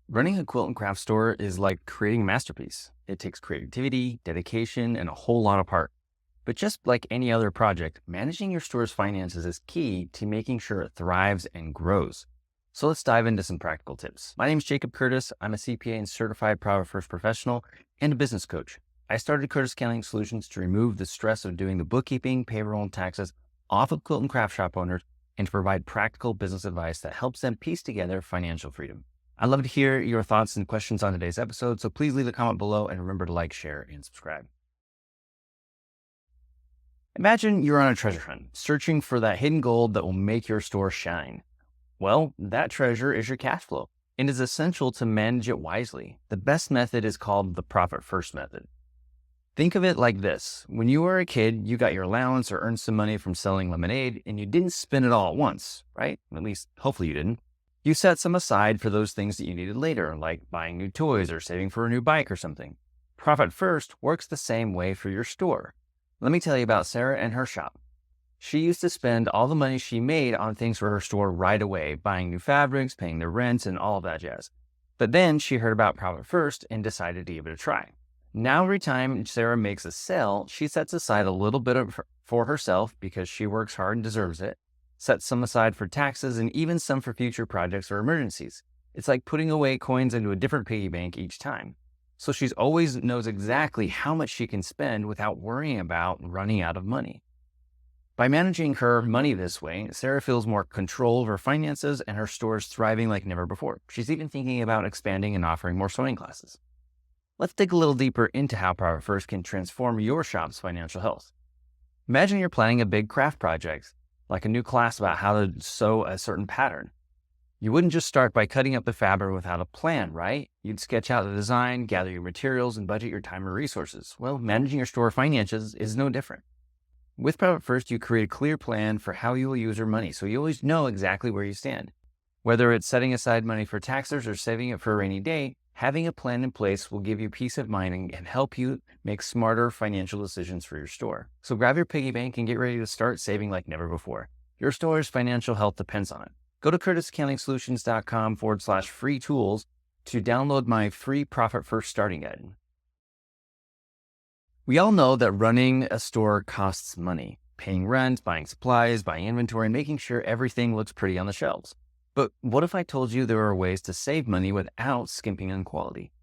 Running a quilt and craft store is like creating a masterpiece. It takes creativity, dedication, and a whole lot of heart. But just like any other project, managing your store's finances is key to making sure it thrives and grows. So let's dive into some practical tips. My name is Jacob Curtis. I'm a CPA and certified Profit First professional and a business coach. I started Curtis Accounting Solutions to remove the stress of doing the bookkeeping, payroll, and taxes off of quilt and craft shop owners and to provide practical business advice that helps them piece together financial freedom. I'd love to hear your thoughts and questions on today's episode, so please leave a comment below and remember to like, share, and subscribe. Imagine you're on a treasure hunt, searching for that hidden gold that will make your store shine. Well, that treasure is your cash flow and is essential to manage it wisely. The best method is called the Profit First method. Think of it like this. When you were a kid, you got your allowance or earned some money from selling lemonade and you didn't spend it all at once, right? At least, hopefully you didn't. You set some aside for those things that you needed later, like buying new toys or saving for a new bike or something. Profit First works the same way for your store. Let me tell you about Sarah and her shop. She used to spend all the money she made on things for her store right away, buying new fabrics, paying their rent, and all of that jazz. But then she heard about Profit First and decided to give it a try. Now every time Sarah makes a sale, she sets aside a little bit for herself because she works hard and deserves it, sets some aside for taxes, and even some for future projects or emergencies. It's like putting away coins into a different piggy bank each time. So she's always knows exactly how much she can spend without worrying about running out of money. By managing her money this way, Sarah feels more control of her finances and her store is thriving like never before. She's even thinking about expanding and offering more sewing classes. Let's dig a little deeper into how Profit First can transform your shop's financial health. Imagine you're planning a big craft project, like a new class about how to sew a certain pattern. You wouldn't just start by cutting up the fabric without a plan, right? You'd sketch out the design, gather your materials, and budget your time and resources. Well, managing your store finances is no different. With Profit First, you create a clear plan for how you will use your money, so you always know exactly where you stand. Whether it's setting aside money for taxes or saving it for a rainy day, having a plan in place will give you peace of mind and help you make smarter financial decisions for your store. So grab your piggy bank and get ready to start saving like never before. Your store's financial health depends on it. Go to curtisaccountingsolutions.com/free tools to download my free Profit First starting guide. We all know that running a store costs money, paying rent, buying supplies, buying inventory, and making sure everything looks pretty on the shelves. But what if I told you there are ways to save money without skimping on quality?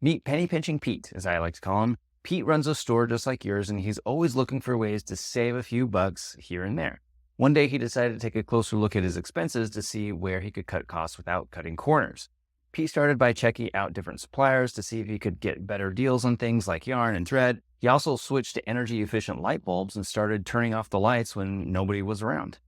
Meet Penny Pinching Pete, as I like to call him. Pete runs a store just like yours, and he's always looking for ways to save a few bucks here and there. One day he decided to take a closer look at his expenses to see where he could cut costs without cutting corners. Pete started by checking out different suppliers to see if he could get better deals on things like yarn and thread. He also switched to energy-efficient light bulbs and started turning off the lights when nobody was around,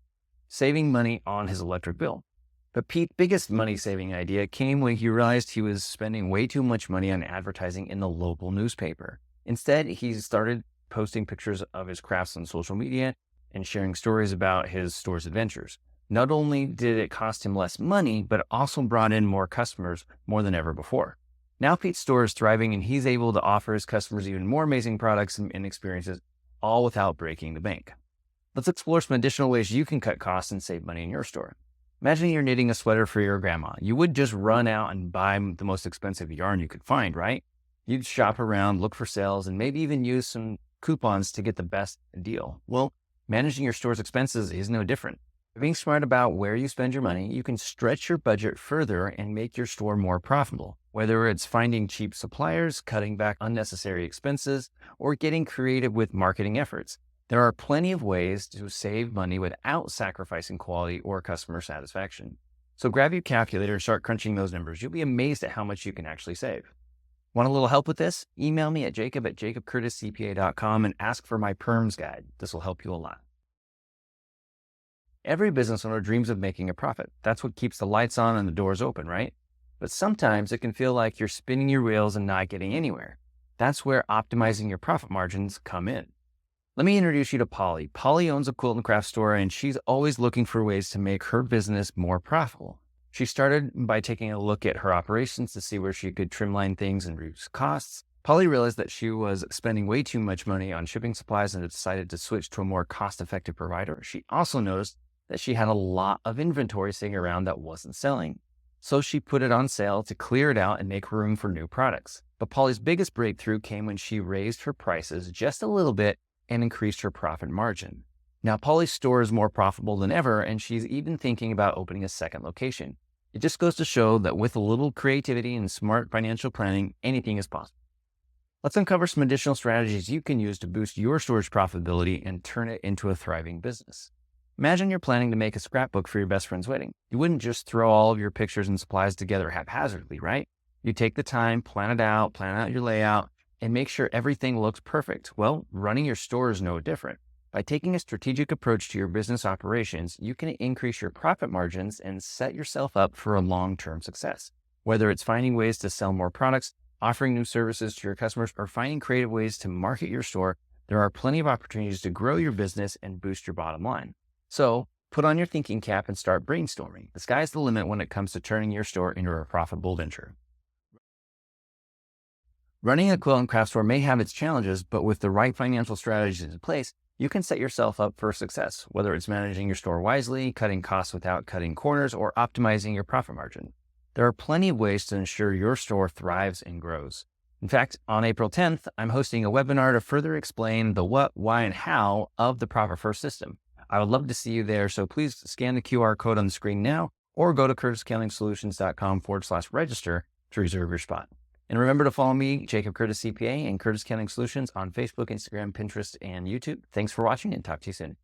saving money on his electric bill. But Pete's biggest money-saving idea came when he realized he was spending way too much money on advertising in the local newspaper. Instead, he started posting pictures of his crafts on social media and sharing stories about his store's adventures. Not only did it cost him less money, but it also brought in more customers more than ever before. Now Pete's store is thriving and he's able to offer his customers even more amazing products and experiences, all without breaking the bank. Let's explore some additional ways you can cut costs and save money in your store. Imagine you're knitting a sweater for your grandma. You would just run out and buy the most expensive yarn you could find, right? You'd shop around, look for sales, and maybe even use some coupons to get the best deal. Well, managing your store's expenses is no different. By being smart about where you spend your money, you can stretch your budget further and make your store more profitable. Whether it's finding cheap suppliers, cutting back unnecessary expenses, or getting creative with marketing efforts, there are plenty of ways to save money without sacrificing quality or customer satisfaction. So grab your calculator and start crunching those numbers. You'll be amazed at how much you can actually save. Want a little help with this? Email me at jacob@jacobcurtiscpa.com and ask for my PERMS guide. This will help you a lot. Every business owner dreams of making a profit. That's what keeps the lights on and the doors open, right? But sometimes it can feel like you're spinning your wheels and not getting anywhere. That's where optimizing your profit margins come in. Let me introduce you to Polly. Polly owns a quilt and craft store, and she's always looking for ways to make her business more profitable. She started by taking a look at her operations to see where she could trimline things and reduce costs. Polly realized that she was spending way too much money on shipping supplies and decided to switch to a more cost-effective provider. She also noticed that she had a lot of inventory sitting around that wasn't selling. So she put it on sale to clear it out and make room for new products. But Polly's biggest breakthrough came when she raised her prices just a little bit and increased her profit margin. Now, Polly's store is more profitable than ever, and she's even thinking about opening a second location. It just goes to show that with a little creativity and smart financial planning, anything is possible. Let's uncover some additional strategies you can use to boost your store's profitability and turn it into a thriving business. Imagine you're planning to make a scrapbook for your best friend's wedding. You wouldn't just throw all of your pictures and supplies together haphazardly, right? You take the time, plan out your layout, and make sure everything looks perfect. Well, running your store is no different. By taking a strategic approach to your business operations, you can increase your profit margins and set yourself up for a long-term success. Whether it's finding ways to sell more products, offering new services to your customers, or finding creative ways to market your store, there are plenty of opportunities to grow your business and boost your bottom line. So, put on your thinking cap and start brainstorming. The sky's the limit when it comes to turning your store into a profitable venture. Running a quilt and craft store may have its challenges, but with the right financial strategies in place, you can set yourself up for success, whether it's managing your store wisely, cutting costs without cutting corners, or optimizing your profit margin. There are plenty of ways to ensure your store thrives and grows. In fact, on April 10th, I'm hosting a webinar to further explain the what, why, and how of the Profit First system. I would love to see you there, so please scan the QR code on the screen now or go to curtisaccountingsolutions.com/register to reserve your spot. And remember to follow me, Jacob Curtis CPA, and Curtis Accounting Solutions on Facebook, Instagram, Pinterest, and YouTube. Thanks for watching, and talk to you soon.